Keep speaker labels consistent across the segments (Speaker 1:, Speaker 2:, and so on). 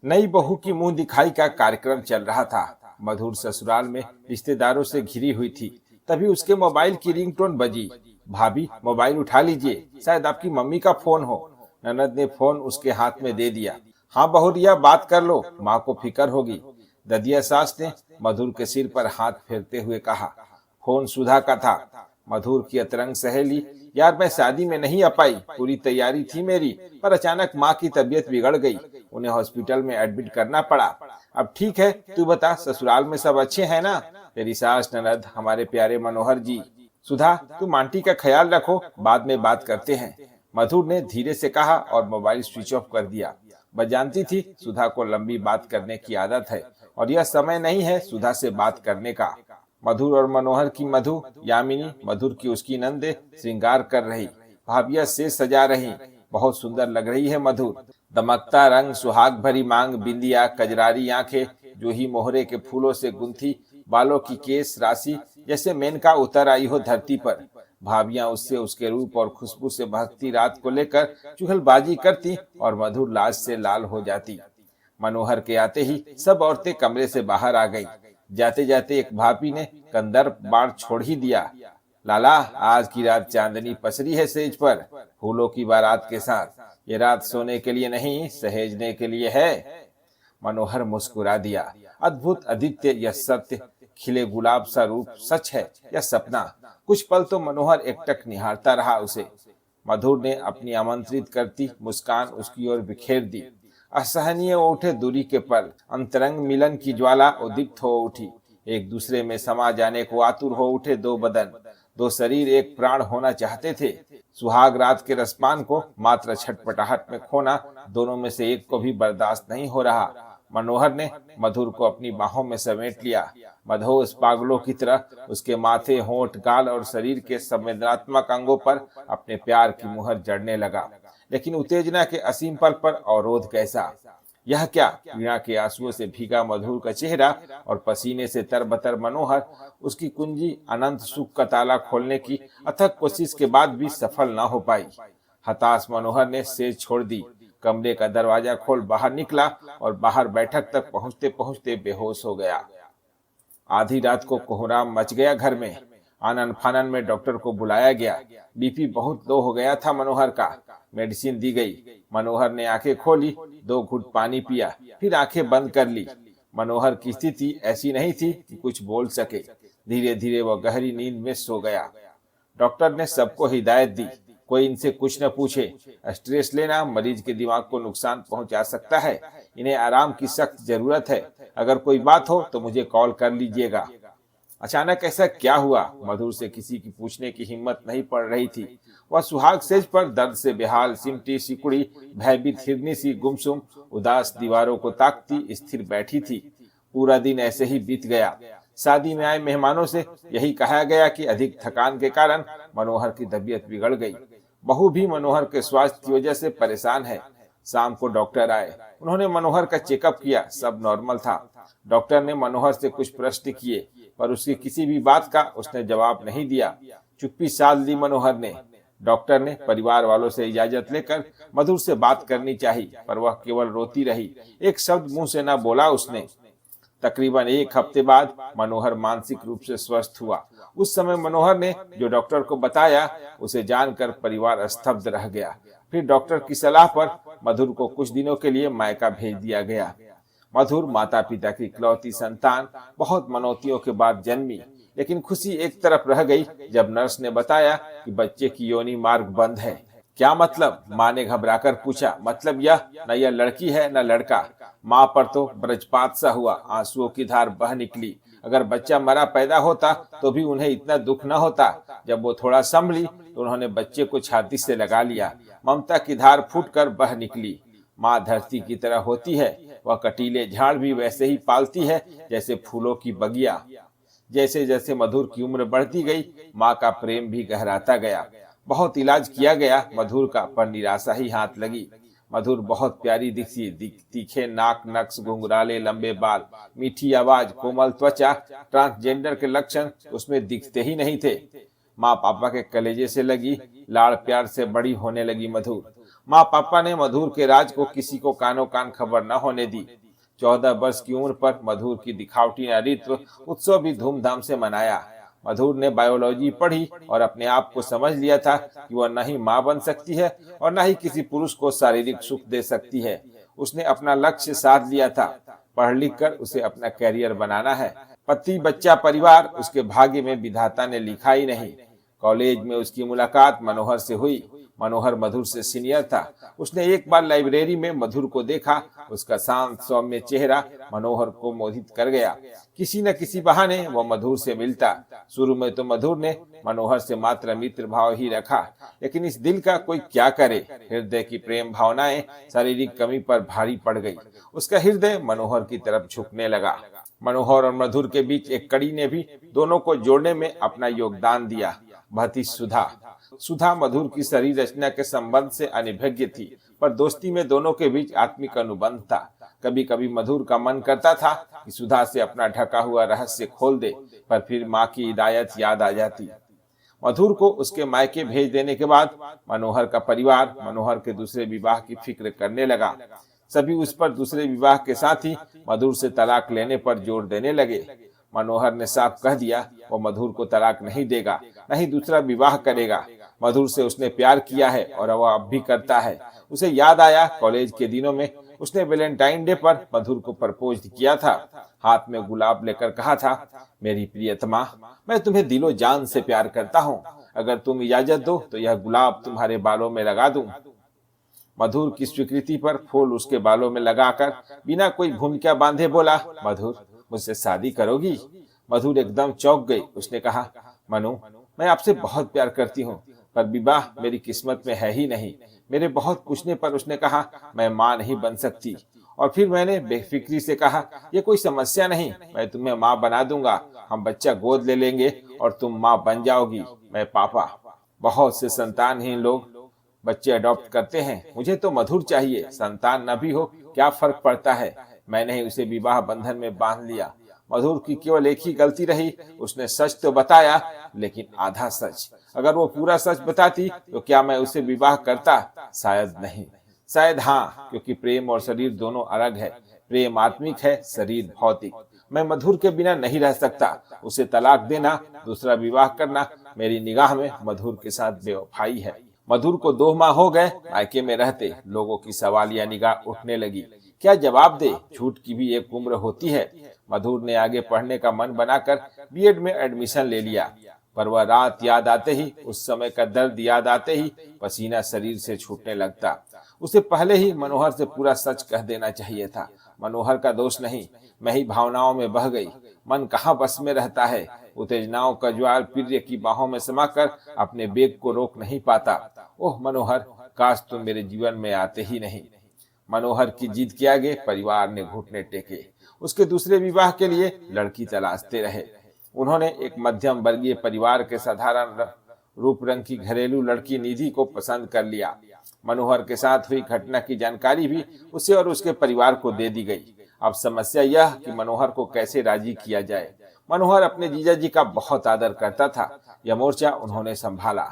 Speaker 1: नई बहू की मुंह दिखाई का कार्यक्रम चल रहा था। मधुर ससुराल में रिश्तेदारों से घिरी हुई थी। तभी उसके मोबाइल की रिंगटोन बजी। भाभी, मोबाइल उठा लीजिए, शायद आपकी मम्मी का फोन हो। ननद ने फोन उसके हाथ में दे दिया। हाँ बहुरिया, बात कर लो, माँ को फिक्र होगी। ददिया सास ने मधुर के सिर पर हाथ फेरते हुए कहा, फोन सुधा का था। मधुर की अतरंग सहेली, यार मैं शादी में नहीं आ पाई, पूरी तैयारी थी मेरी, पर अचानक माँ की तबीयत बिगड़ गई, उन्हें हॉस्पिटल में एडमिट करना पड़ा। अब ठीक है, तू बता, ससुराल में सब अच्छे हैं ना? तेरी सास, ननद, हमारे प्यारे मनोहर जी। सुधा, तुम आंटी का ख्याल रखो, बाद में बात करते हैं, मधुर ने धीरे से कहा और मोबाइल स्विच ऑफ कर दिया। वह जानती थी सुधा को लंबी बात करने की आदत है और यह समय नहीं है सुधा से बात करने का। मधुर और मनोहर की मधु, यामिनी, मधुर की उसकी नंदे श्रृंगार कर रही, भाभिया से सजा रही। बहुत सुंदर लग रही है मधुर। दमकता रंग, सुहाग भरी मांग, बिंदिया, कजरारी आंखें, जूही मोहरे के फूलों से गुंथी, बालों की केस राशि जैसे मेनका उतर आई हो धरती पर। भाभियां उससे, उसके रूप और खुशबू से बहकती रात को लेकर चुगलबाजी करती और मधुर लाज से लाल हो जाती। मनोहर के आते ही सब औरतें कमरे से बाहर आ गईं। जाते जाते एक भाभी ने कंदर्प बाण छोड़ ही दिया, लाला, आज की रात चांदनी पसरी है सेज पर, फूलों की बारात के साथ। ये रात सोने के लिए नहीं, सहेजने के लिए है। मनोहर मुस्कुरा दिया। अद्भुत, अदित्य, यह सत्य, खिले गुलाब सा रूप सच है या सपना? कुछ पल तो मनोहर एकटक निहारता रहा उसे। मधुर ने अपनी आमंत्रित करती मुस्कान उसकी ओर बिखेर दी। असहनीय हो उठे दूरी के पल, अंतरंग मिलन की ज्वाला उद्दीप्त हो उठी। एक दूसरे में समा जाने को आतुर हो उठे दो बदन, दो शरीर एक प्राण होना चाहते थे। सुहाग रात के रसपान को मात्र छटपटाहट में खोना दोनों में से एक को भी बर्दाश्त नहीं हो रहा। मनोहर ने मधुर को अपनी बाहों में समेट लिया। मधोस पागलों की तरह उसके माथे, होंठ, गाल और शरीर के संवेदनात्मक अंगों पर अपने प्यार की मुहर जड़ने लगा। लेकिन उत्तेजना के असीम पल पर अवरोध कैसा! यह क्या! पीड़ा के आंसुओं से भीगा मधुर का चेहरा और पसीने से तरबतर मनोहर, उसकी कुंजी अनंत सुख का ताला खोलने की अथक कोशिश के बाद भी सफल न हो पाई। हताश मनोहर ने सेज छोड़ दी, कमरे का दरवाजा खोल बाहर निकला और बाहर बैठक तक पहुंचते पहुंचते बेहोश हो गया। आधी रात को कोहराम मच गया घर में। आनन फानन में डॉक्टर को बुलाया गया। बीपी बहुत लो हो गया था मनोहर का। मेडिसिन दी गई। मनोहर ने आंखें खोली, 2 घूंट पानी पिया, फिर आंखें बंद कर ली। मनोहर की स्थिति ऐसी नहीं थी कि कुछ बोल सके। धीरे धीरे वह गहरी नींद में सो गया। डॉक्टर ने सबको हिदायत दी, कोई इनसे कुछ न पूछे। स्ट्रेस लेना मरीज के दिमाग को नुकसान पहुंचा सकता है। इन्हें आराम की सख्त जरूरत है। अगर कोई बात हो तो मुझे कॉल कर लीजिएगा। अचानक ऐसा क्या हुआ? मधुर से किसी की पूछने की हिम्मत नहीं पड़ रही थी। वह सुहाग सेज पर दर्द से बेहाल, सिमटी सिकुड़ी, भयभीत हिरनी सी गुमसुम उदास दीवारों को ताकती स्थिर बैठी थी। पूरा दिन ऐसे ही बीत गया। शादी में आए मेहमानों से यही कहा गया कि अधिक थकान के कारण मनोहर की तबीयत बिगड़ गई। बहू भी मनोहर के स्वास्थ्य की वजह से परेशान है। शाम को डॉक्टर आए। उन्होंने मनोहर का चेकअप किया, सब नॉर्मल था। डॉक्टर ने मनोहर से कुछ प्रश्न किए, पर उसकी किसी भी बात का उसने जवाब नहीं दिया। चुप्पी साध ली मनोहर ने। डॉक्टर ने परिवार वालों से इजाजत लेकर मधुर से बात करनी चाहिए, पर वह केवल रोती रही। एक शब्द मुंह से न बोला उसने। तकरीबन 1 हफ्ते बाद मनोहर मानसिक रूप से स्वस्थ हुआ। उस समय मनोहर ने जो डॉक्टर को बताया, उसे जानकर परिवार स्तब्ध रह गया। फिर डॉक्टर की सलाह पर मधुर को कुछ दिनों के लिए मायका भेज दिया गया। मधुर माता पिता की इकलौती संतान बहुत मनौतियों के बाद जन्मी। लेकिन खुशी एक तरफ रह गई जब नर्स ने बताया कि बच्चे की योनि मार्ग बंद है। क्या मतलब? माँ ने घबराकर पूछा। मतलब यह, न यह लड़की है न लड़का। माँ पर तो ब्रजपात सा हुआ, आंसुओं की धार बह निकली। अगर बच्चा मरा पैदा होता तो भी उन्हें इतना दुख न होता। जब वो थोड़ा संभली तो उन्होंने बच्चे को छाती से लगा लिया। ममता की धार फूटकर बह निकली। माँ धरती की तरह होती है, वह कटीले झाड़ भी वैसे ही पालती है जैसे फूलों की बगिया। जैसे जैसे मधुर की उम्र बढ़ती गई, माँ का प्रेम भी गहराता गया। बहुत इलाज किया गया मधुर का, पर निराशा ही हाथ लगी। मधुर बहुत प्यारी दिखती, तीखे नाक, नक्श, घुंघराले लंबे बाल, मीठी आवाज, कोमल त्वचा। ट्रांसजेंडर के लक्षण उसमें दिखते ही नहीं थे। माँ पापा के कलेजे से लगी, लाड़ प्यार से बड़ी होने लगी मधुर। माँ पापा ने मधुर के राज को किसी को कानो कान खबर न होने दी। 14 वर्ष की उम्र पर मधुर की दिखावटी नारीत्व उत्सव भी धूमधाम से मनाया। मधुर ने बायोलॉजी पढ़ी और अपने आप को समझ लिया था कि वह न ही माँ बन सकती है और न ही किसी पुरुष को शारीरिक सुख दे सकती है। उसने अपना लक्ष्य साध लिया था, पढ़ लिख कर उसे अपना कैरियर बनाना है। पति, बच्चा, परिवार उसके भाग्य में विधाता ने लिखा ही नहीं। कॉलेज में उसकी मुलाकात मनोहर से हुई। मनोहर मधुर से सीनियर था। उसने एक बार लाइब्रेरी में मधुर को देखा। उसका शांत सौम्य चेहरा मनोहर को मोहित कर गया। किसी न किसी बहाने वह मधुर से मिलता। शुरू में तो मधुर ने मनोहर से मात्र मित्र भाव ही रखा, लेकिन इस दिल का कोई क्या करे। हृदय की प्रेम भावनाएं शारीरिक कमी पर भारी पड़ गई। उसका हृदय मनोहर की तरफ झुकने लगा। मनोहर और मधुर के बीच एक कड़ी ने भी दोनों को जोड़ने में अपना योगदान दिया। वह थी सुधा। सुधा मधुर की शरीर रचना के संबंध से अनिभज्ञ थी, पर दोस्ती में दोनों के बीच आत्मिक अनुबंध था। कभी कभी मधुर का मन करता था कि सुधा से अपना ढका हुआ रहस्य खोल दे, पर फिर माँ की हिदायत याद आ जाती। मधुर को उसके मायके भेज देने के बाद मनोहर का परिवार मनोहर के दूसरे विवाह की फिक्र करने लगा। सभी उस पर दूसरे विवाह के साथ ही मधुर से तलाक लेने पर जोर देने लगे। मनोहर ने साफ कह दिया वो मधुर को तलाक नहीं देगा, नहीं दूसरा विवाह करेगा। मधुर से उसने प्यार किया है और वह अब भी करता है। उसे याद आया कॉलेज के दिनों में उसने वैलेंटाइन डे पर मधुर को प्रपोज किया था। हाथ में गुलाब लेकर कहा था, मेरी प्रियतमा, मैं तुम्हें दिलो जान से प्यार करता हूँ। अगर तुम इजाजत दो तो यह गुलाब तुम्हारे बालों में लगा दूं। मधुर की स्वीकृति पर फूल उसके बालों में लगाकर बिना कोई भूमिका बांधे बोला, मधुर मुझसे शादी करोगी? मधुर एकदम चौंक गई। उसने कहा, मनु, मैं आपसे बहुत प्यार करती हूँ, पर विवाह मेरी किस्मत में है ही नहीं। मेरे बहुत पूछने पर उसने कहा, मैं माँ नहीं बन सकती। और फिर मैंने बेफिक्री से कहा, ये कोई समस्या नहीं, मैं तुम्हें माँ बना दूंगा। हम बच्चा गोद ले लेंगे और तुम माँ बन जाओगी। मैं पापा, बहुत से संतानहीन लोग बच्चे अडॉप्ट करते हैं। मुझे तो मधुर चाहिए। संतान न भी हो क्या फर्क पड़ता है। मैंने ही उसे विवाह बंधन में बांध लिया। मधुर की केवल एक ही गलती रही, उसने सच तो बताया लेकिन आधा सच। अगर वो पूरा सच बताती तो क्या मैं उसे विवाह करता? शायद नहीं, शायद हाँ, क्योंकि प्रेम और शरीर दोनों अलग है। प्रेम आत्मिक है, शरीर भौतिक। मैं मधुर के बिना नहीं रह सकता। उसे तलाक देना, दूसरा विवाह करना मेरी निगाह में मधुर के साथ बेवफाई है। मधुर को 2 माह हो गए मायके में रहते। लोगों की सवालिया निगाह उठने लगी। क्या जवाब दे? झूठ की भी एक उम्र होती है। मधुर ने आगे पढ़ने का मन बनाकर बीएड में एडमिशन ले लिया, पर वह रात याद आते ही, उस समय का दर्द याद आते ही पसीना शरीर से छूटने लगता। उसे पहले ही मनोहर से पूरा सच कह देना चाहिए था। मनोहर का दोष नहीं, मैं ही भावनाओं में बह गई। मन कहाँ बस में रहता है। उत्तेजनाओं का ज्वार प्रिय की बाहों में समाकर अपने बेग को रोक नहीं पाता। ओह मनोहर, काश तुम मेरे जीवन में आते ही नहीं। मनोहर की जिद के आगे परिवार ने घुटने टेके। उसके दूसरे विवाह के लिए लड़की तलाशते रहे। उन्होंने एक मध्यम वर्गीय परिवार के साधारण रूप रंग की घरेलू लड़की निधि को पसंद कर लिया। मनोहर के साथ हुई घटना की जानकारी भी उसे और उसके परिवार को दे दी गई। अब समस्या यह कि मनोहर को कैसे राजी किया जाए। मनोहर अपने जीजा जी का बहुत आदर करता था। यह मोर्चा उन्होंने संभाला।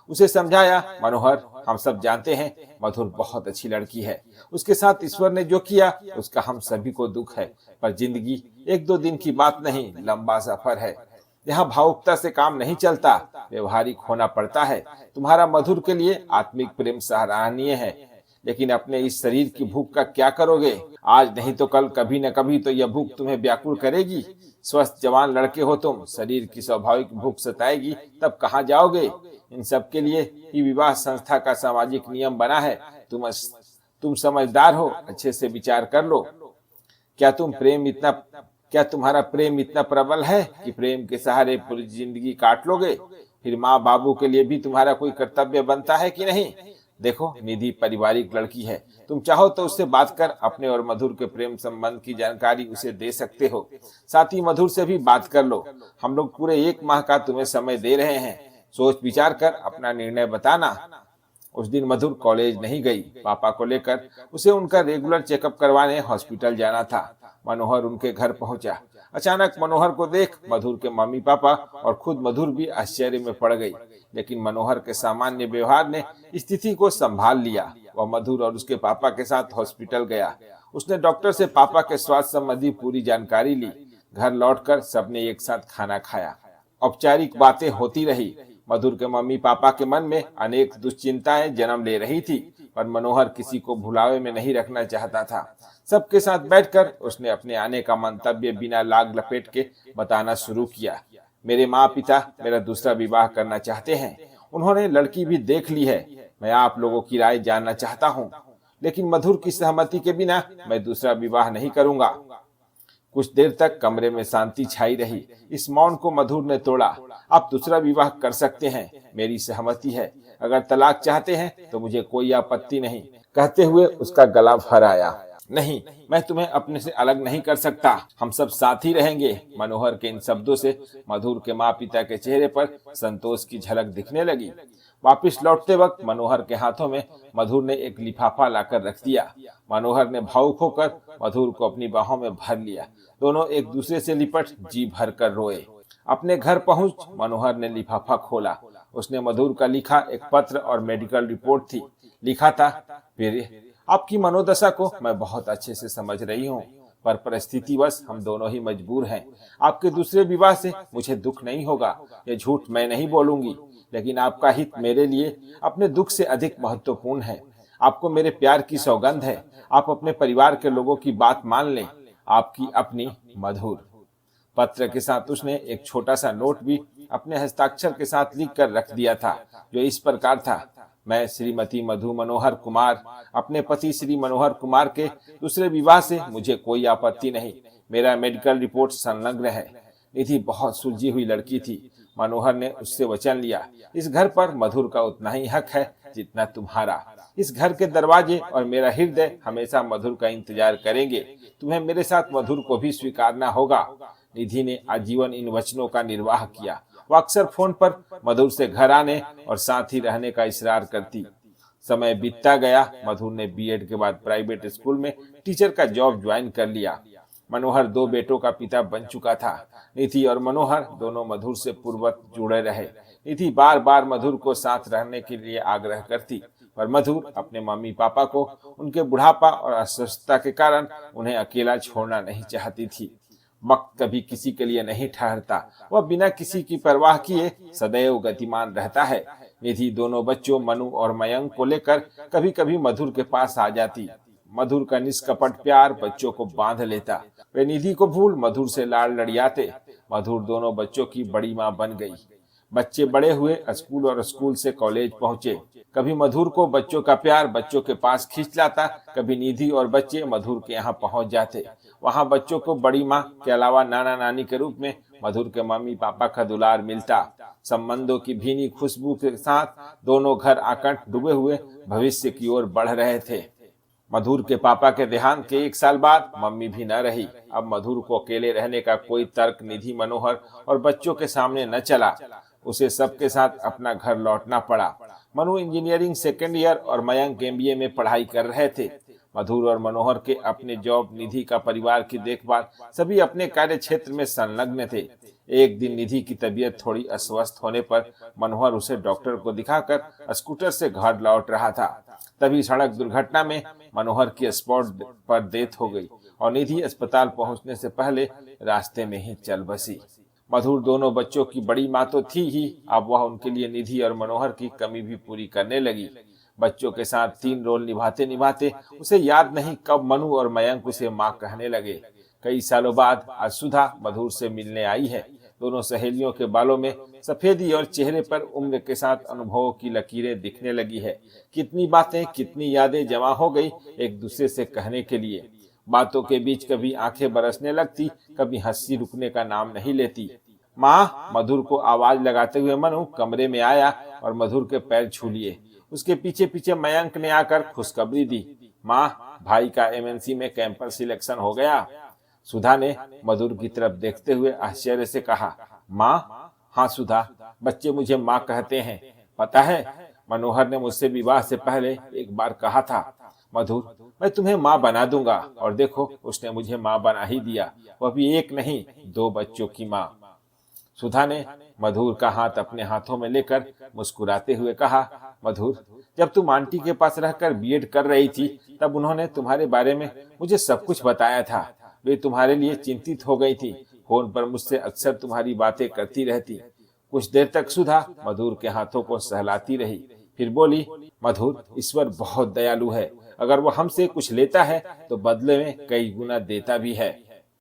Speaker 1: उसे समझाया, मनोहर, हम सब जानते हैं मधुर बहुत अच्छी लड़की है। उसके साथ ईश्वर ने जो किया उसका हम सभी को दुख है, पर जिंदगी 1-2 दिन की बात नहीं, लंबा सफर है। यहाँ भावुकता से काम नहीं चलता, व्यवहारिक होना पड़ता है। तुम्हारा मधुर के लिए आत्मिक प्रेम सराहनीय है, लेकिन अपने इस शरीर की भूख का क्या करोगे? आज नहीं तो कल, कभी न कभी तो यह भूख तुम्हें व्याकुल करेगी। स्वस्थ जवान लड़के हो तुम, शरीर की स्वाभाविक भूख सताएगी, तब कहाँ जाओगे? इन सब के लिए ही विवाह संस्था का सामाजिक नियम बना है। तुम समझदार हो, अच्छे से विचार कर लो। क्या तुम्हारा प्रेम इतना प्रबल है कि प्रेम के सहारे पूरी जिंदगी काट लोगे? फिर माँ बाबू के लिए भी तुम्हारा कोई कर्तव्य बनता है कि नहीं? देखो, निधि पारिवारिक लड़की है। तुम चाहो तो उससे बात कर अपने और मधुर के प्रेम संबंध की जानकारी उसे दे सकते हो। साथ ही मधुर से भी बात कर लो। हम लोग पूरे 1 माह का तुम्हें समय दे रहे हैं। सोच विचार कर अपना निर्णय बताना। उस दिन मधुर कॉलेज नहीं गई। पापा को लेकर उसे उनका रेगुलर चेकअप करवाने हॉस्पिटल जाना था। मनोहर उनके घर पहुंचा। अचानक मनोहर को देख मधुर के मम्मी पापा और खुद मधुर भी आश्चर्य में पड़ गई, लेकिन मनोहर के सामान्य व्यवहार ने स्थिति को संभाल लिया। वह मधुर और उसके पापा के साथ हॉस्पिटल गया। उसने डॉक्टर से पापा के स्वास्थ्य संबंधी पूरी जानकारी ली। घर लौटकर सबने एक साथ खाना खाया। औपचारिक बातें होती रही। मधुर के मम्मी पापा के मन में अनेक दुश्चिंताएं जन्म ले रही थी, पर मनोहर किसी को भुलावे में नहीं रखना चाहता था। सबके साथ बैठकर उसने अपने आने का मंतव्य बिना लाग लपेट के बताना शुरू किया। मेरे माँ पिता मेरा दूसरा विवाह करना चाहते हैं। उन्होंने लड़की भी देख ली है। मैं आप लोगों की राय जानना चाहता हूँ, लेकिन मधुर की सहमति के बिना मैं दूसरा विवाह नहीं करूंगा। कुछ देर तक कमरे में शांति छाई रही। इस मौन को मधुर ने तोड़ा। आप दूसरा विवाह कर सकते हैं, मेरी सहमति है। अगर तलाक चाहते हैं तो मुझे कोई आपत्ति नहीं, कहते हुए उसका गला भर आया। नहीं, मैं तुम्हें अपने से अलग नहीं कर सकता, हम सब साथ ही रहेंगे। मनोहर के इन शब्दों से मधुर के माँ पिता के चेहरे पर संतोष की झलक दिखने लगी। वापिस लौटते वक्त मनोहर के हाथों में मधुर ने एक लिफाफा लाकर रख दिया। मनोहर ने भावुक होकर मधुर को अपनी बाहों में भर लिया। दोनों एक दूसरे से लिपट जी भर कर रोए। अपने घर पहुंच मनोहर ने लिफाफा खोला। उसने मधुर का लिखा एक पत्र और मेडिकल रिपोर्ट थी। लिखा था, वीर, आपकी मनोदशा को मैं बहुत अच्छे से समझ रही हूँ, पर परिस्थितिवश हम दोनों ही मजबूर हैं। आपके दूसरे विवाह से मुझे दुख नहीं होगा, ये झूठ मैं नहीं बोलूंगी, लेकिन आपका हित मेरे लिए अपने दुख से अधिक महत्वपूर्ण है। आपको मेरे प्यार की सौगंध है। आप अपने परिवार के लोगों की बात मान लें। आपकी अपनी मधुर। पत्र के साथ उसने एक छोटा सा नोट भी अपने हस्ताक्षर के साथ लिख कर रख दिया था, जो इस प्रकार था, मैं श्रीमती मधु मनोहर कुमार, अपने पति श्री मनोहर कुमार के दूसरे विवाह से मुझे कोई आपत्ति नहीं। मेरा मेडिकल रिपोर्ट संलग्न है। निधि बहुत सुलझी हुई लड़की थी। मनोहर ने उससे वचन लिया, इस घर पर मधुर का उतना ही हक है जितना तुम्हारा। इस घर के दरवाजे और मेरा हृदय हमेशा मधुर का इंतजार करेंगे। तुम्हें मेरे साथ मधुर को भी स्वीकारना होगा। निधि ने आजीवन इन वचनों का निर्वाह किया। वो अक्सर फोन पर मधुर से घर आने और साथ ही रहने का इसरार करती। समय बीतता गया। मधुर ने बीएड के बाद प्राइवेट स्कूल में टीचर का जॉब ज्वाइन कर लिया। मनोहर 2 बेटों का पिता बन चुका था। निधि और मनोहर दोनों मधुर से पूर्ववत जुड़े रहे। निधि बार बार मधुर को साथ रहने के लिए आग्रह करती, पर मधुर अपने मम्मी पापा को उनके बुढ़ापा और अस्वस्थता के कारण उन्हें अकेला छोड़ना नहीं चाहती थी। वक्त कभी किसी के लिए नहीं ठहरता। वह बिना किसी की परवाह किए सदैव गतिमान रहता है। निधि दोनों बच्चों मनु और मयंक को लेकर कभी कभी मधुर के पास आ जाती। मधुर का निष्कपट प्यार बच्चों को बांध लेता। वे निधि को भूल मधुर से लाड़ लड़ियाते। मधुर दोनों बच्चों की बड़ी माँ बन गई। बच्चे बड़े हुए, स्कूल और स्कूल से कॉलेज पहुंचे। कभी मधुर को बच्चों का प्यार बच्चों के पास खींच लाता, कभी निधि और बच्चे मधुर के यहाँ पहुंच जाते। वहाँ बच्चों को बड़ी माँ के अलावा नाना नानी के रूप में मधुर के मम्मी पापा का दुलार मिलता। संबंधों की भीनी खुशबू के साथ दोनों घर आकंठ डूबे हुए भविष्य की ओर बढ़ रहे थे। मधुर के पापा के देहांत के 1 साल बाद मम्मी भी न रही। अब मधुर को अकेले रहने का कोई तर्क निधि, मनोहर और बच्चों के सामने न चला। उसे सबके साथ अपना घर लौटना पड़ा। मनु इंजीनियरिंग 2nd ईयर और मयंक MBA में पढ़ाई कर रहे थे। मधुर और मनोहर के अपने जॉब, निधि का परिवार की देखभाल, सभी अपने कार्य क्षेत्र में संलग्न थे। एक दिन निधि की तबीयत थोड़ी अस्वस्थ होने पर मनोहर उसे डॉक्टर को दिखाकर स्कूटर से घर लौट रहा था। तभी सड़क दुर्घटना में मनोहर की स्पॉट पर डेथ हो गई और निधि अस्पताल पहुंचने से पहले रास्ते में ही चल बसी। मधुर दोनों बच्चों की बड़ी माँ तो थी ही, अब वह उनके लिए निधि और मनोहर की कमी भी पूरी करने लगी। बच्चों के साथ 3 रोल निभाते निभाते उसे याद नहीं कब मनु और मयंक उसे माँ कहने लगे। कई सालों बाद आज सुधा मधुर से मिलने आई है। दोनों सहेलियों के बालों में सफेदी और चेहरे पर उम्र के साथ अनुभवों की लकीरें दिखने लगी है। कितनी बातें, कितनी यादें जमा हो गई एक दूसरे से कहने के लिए। बातों के बीच कभी आंखें बरसने लगती, कभी हंसी रुकने का नाम नहीं लेती। माँ, मधुर को आवाज लगाते हुए मनु कमरे में आया और मधुर के पैर छू लिए। उसके पीछे पीछे मयंक ने आकर खुशखबरी दी, माँ, भाई का MNC में कैंपस सिलेक्शन हो गया। सुधा ने मधुर की तरफ देखते हुए आश्चर्य से कहा, माँ? हाँ सुधा, बच्चे मुझे माँ कहते हैं। पता है, मनोहर ने मुझसे विवाह से पहले एक बार कहा था, मधुर, मैं तुम्हें माँ बना दूंगा। और देखो, उसने मुझे माँ बना ही दिया, वह भी एक नहीं 2 बच्चों की माँ। सुधा ने मधुर का हाथ अपने हाथों में लेकर मुस्कुराते हुए कहा, मधुर, जब तुम आंटी के पास रहकर बीएड कर रही थी तब उन्होंने तुम्हारे बारे में मुझे सब कुछ बताया था। वे तुम्हारे लिए चिंतित हो गई थी। फोन पर मुझसे अक्सर तुम्हारी बातें करती रहती। कुछ देर तक सुधा मधुर के हाथों को सहलाती रही, फिर बोली, मधुर, ईश्वर बहुत दयालु है। अगर वो हमसे कुछ लेता है तो बदले में कई गुना देता भी है।